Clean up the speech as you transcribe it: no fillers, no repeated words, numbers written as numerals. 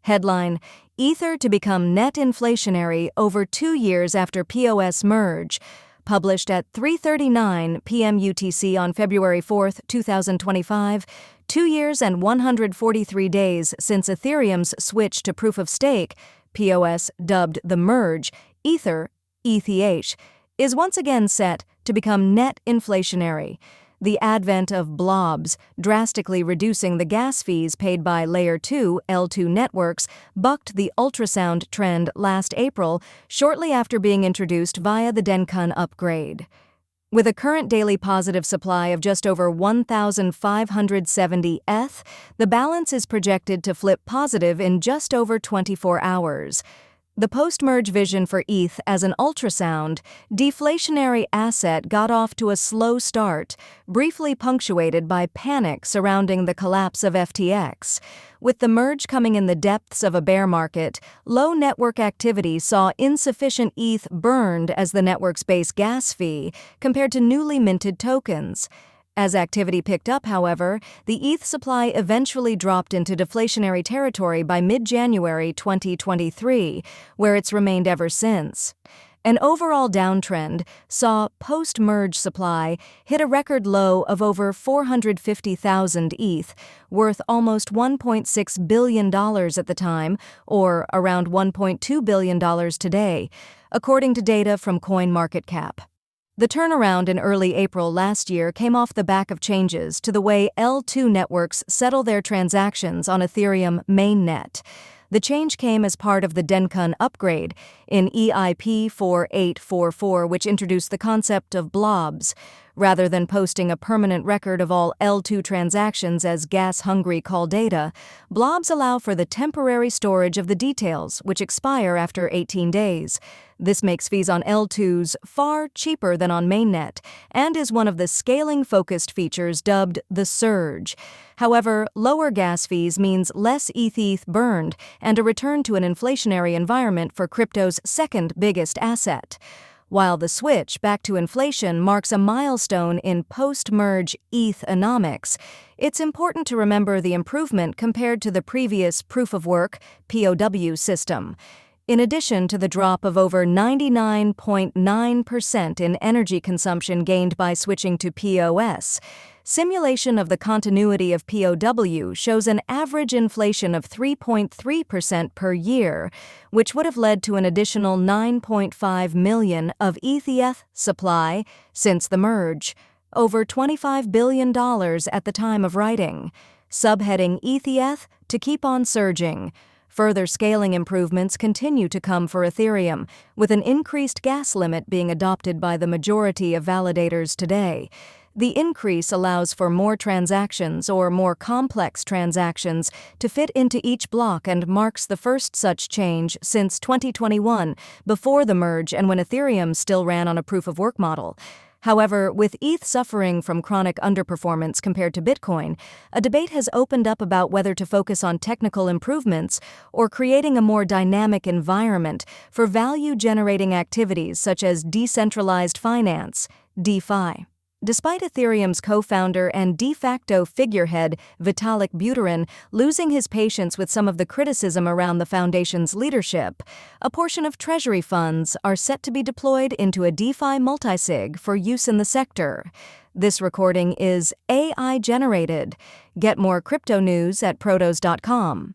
Headline: Ether to become net inflationary over 2 years after PoS Merge. Published at 3:39 p.m. UTC on February 4, 2025, 2 years and 143 days since Ethereum's switch to proof-of-stake, PoS dubbed the Merge, Ether, ETH, is once again set to become net inflationary. The advent of blobs, drastically reducing the gas fees paid by Layer 2 L2 networks, bucked the ultrasound trend last April, shortly after being introduced via the Dencun upgrade. With a current daily positive supply of just over 1,570 ETH, the balance is projected to flip positive in just over 24 hours. The post-merge vision for ETH as an ultrasound, deflationary asset got off to a slow start, briefly punctuated by panic surrounding the collapse of FTX. With the merge coming in the depths of a bear market, low network activity saw insufficient ETH burned as the network's base gas fee compared to newly minted tokens. As activity picked up, however, the ETH supply eventually dropped into deflationary territory by mid-January 2023, where it's remained ever since. An overall downtrend saw post-merge supply hit a record low of over 450,000 ETH, worth almost $1.6 billion at the time, or around $1.2 billion today, according to data from CoinMarketCap. The turnaround in early April last year came off the back of changes to the way L2 networks settle their transactions on Ethereum mainnet. The change came as part of the Dencun upgrade in EIP 4844, which introduced the concept of blobs. Rather than posting a permanent record of all L2 transactions as gas-hungry call data, blobs allow for the temporary storage of the details, which expire after 18 days. This makes fees on L2s far cheaper than on mainnet, and is one of the scaling-focused features dubbed the surge. However, lower gas fees means less ETH burned and a return to an inflationary environment for crypto's second biggest asset. While the switch back to inflation marks a milestone in post-merge ETH-onomics, it's important to remember the improvement compared to the previous proof-of-work (POW) system. In addition to the drop of over 99.9% in energy consumption gained by switching to PoS, simulation of the continuity of POW shows an average inflation of 3.3% per year, which would have led to an additional 9.5 million of ETH supply since the merge, over $25 billion at the time of writing. Subheading ETH to keep on surging. Further scaling improvements continue to come for Ethereum, with an increased gas limit being adopted by the majority of validators today. The increase allows for more transactions or more complex transactions to fit into each block and marks the first such change since 2021, before the merge and when Ethereum still ran on a proof-of-work model. However, with ETH suffering from chronic underperformance compared to Bitcoin, a debate has opened up about whether to focus on technical improvements or creating a more dynamic environment for value-generating activities such as decentralized finance, DeFi. Despite Ethereum's co-founder and de facto figurehead Vitalik Buterin losing his patience with some of the criticism around the foundation's leadership, a portion of treasury funds are set to be deployed into a DeFi multisig for use in the sector. This recording is AI-generated. Get more crypto news at protos.com.